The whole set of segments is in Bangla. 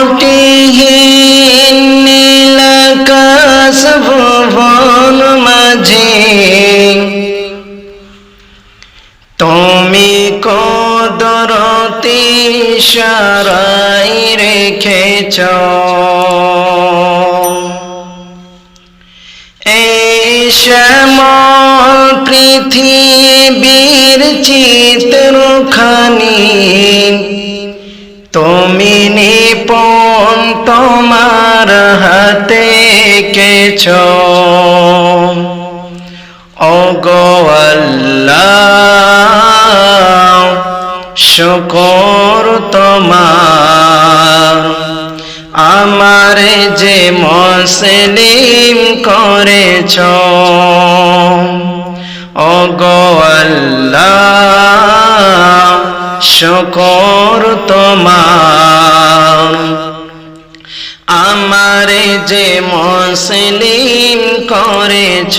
খুঁটিহীন নীলাকাশ ভুবন মাঝে তুমি কুদরতি ইশারায় রেখেছ এই শ্যামল পৃথিবীর চিত্রখানি তুমি নিপুণ তোমার হাতে এঁকেছ ওগো আল্লাহ শুকর তোমার আমারে যে মুসলিম করেছ ওগো আল্লাহ শুকর তোমার আমারে যে মুসলিম করেছ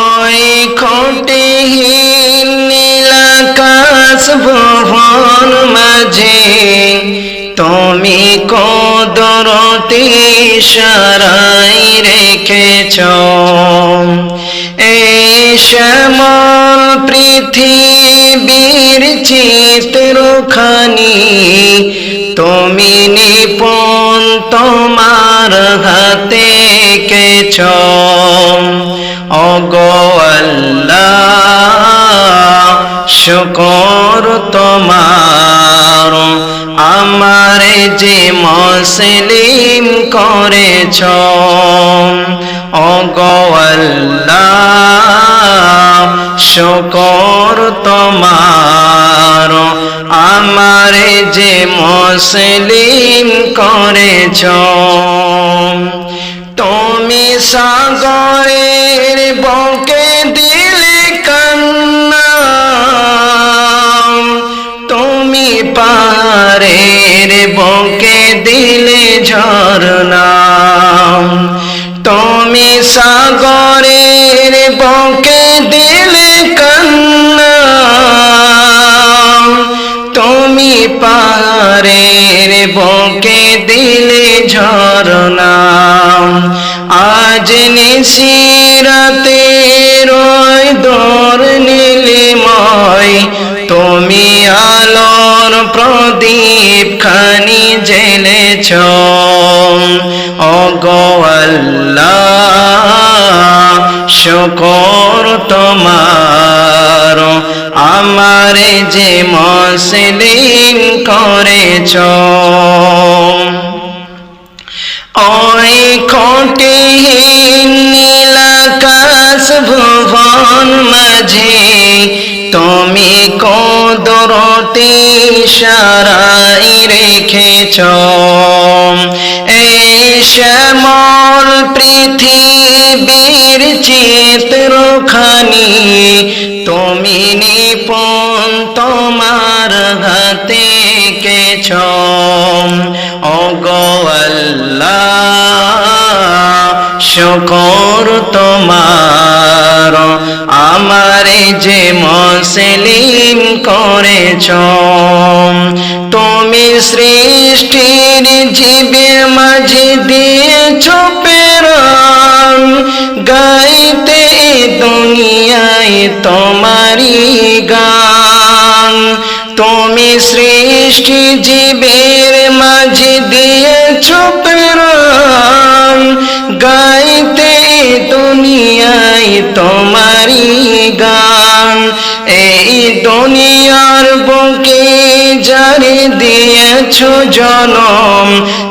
ওই খুঁটিহীন নীলাকাশ ভুবন মাঝে তুমি কুদরতি ইশারায় রেখেছ এই শ্যামল পৃথিবীর চিত্রখানি তুমি নিপুণ তোমার হাতে এঁকেছ ওগো আল্লাহ শুকর তোমার আমারে যে মুসলিম করেছ ওগো আল্লাহ শুকর তোমার আমারে যে মুসলিম করেছ তুমি সাগরের বুকে দিলে কান্না তুমি পাহাড়ের বুকে দিলে ঝরনা তুমি সাগরের বুকে দিলে কান্না তুমি পাহাড়ের বুকে দিলে ঝরনা আজ নিশিরাতে রয় দোর নীলিময় তুমি আলোর প্রদীপ খানি জ্বেলেছ ওগো আল্লাহ শুকর তোমার আমারে যে মুসলিম করেছ ওই খুঁটিহীন নীলাকাশ ভুবন মাঝে তুমি কুদরতি ইশারায় রেখেছ এই শ্যামল পৃথিবীর চিত্রখানি তুমি নিপুণ তোমার হাতে এঁকেছ ওগো আল্লাহ শুকর তোমার আমারে যে মুসলিম করেছ তুমি সৃষ্টির জীবের মাঝে দিয়েছ প্রেরণ গাইতে দুনিয়ায় তোমারি গান তুমি সৃষ্টি জীবের মাঝে দিয়েছ প্রেরণ গাইতে দুনিয়ায় তোমারি গান এই দুনিয়ার বুকে যারে দিয়েছ জনম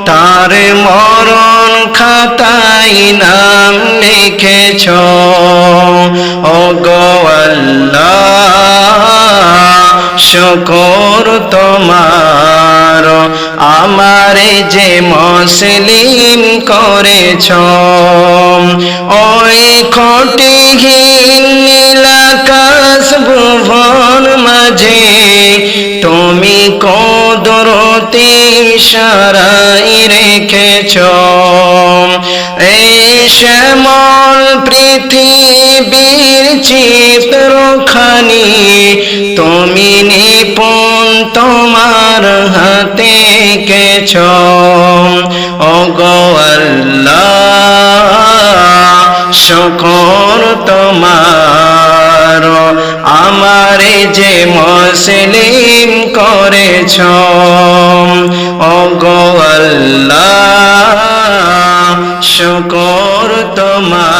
তার মরণ খাতায় নাম লিখেছ ওগো আল্লাহ শুকর তোমার আমারে যে মুসলিম করেছ ওই খুঁটিহীন নীলাকাশ ভুবন মাঝে তুমি কুদরতি ইশারায় রেখেছ এই শ্যামল পৃথিবীর চিত্রখানি তুমি নিপুণ তোমার হাতে এঁকেছ। ওগো আল্লাহ শুকর তোমার, আমারে যে মুসলিম করেছ। ওগো আল্লাহ শুকর তোমার।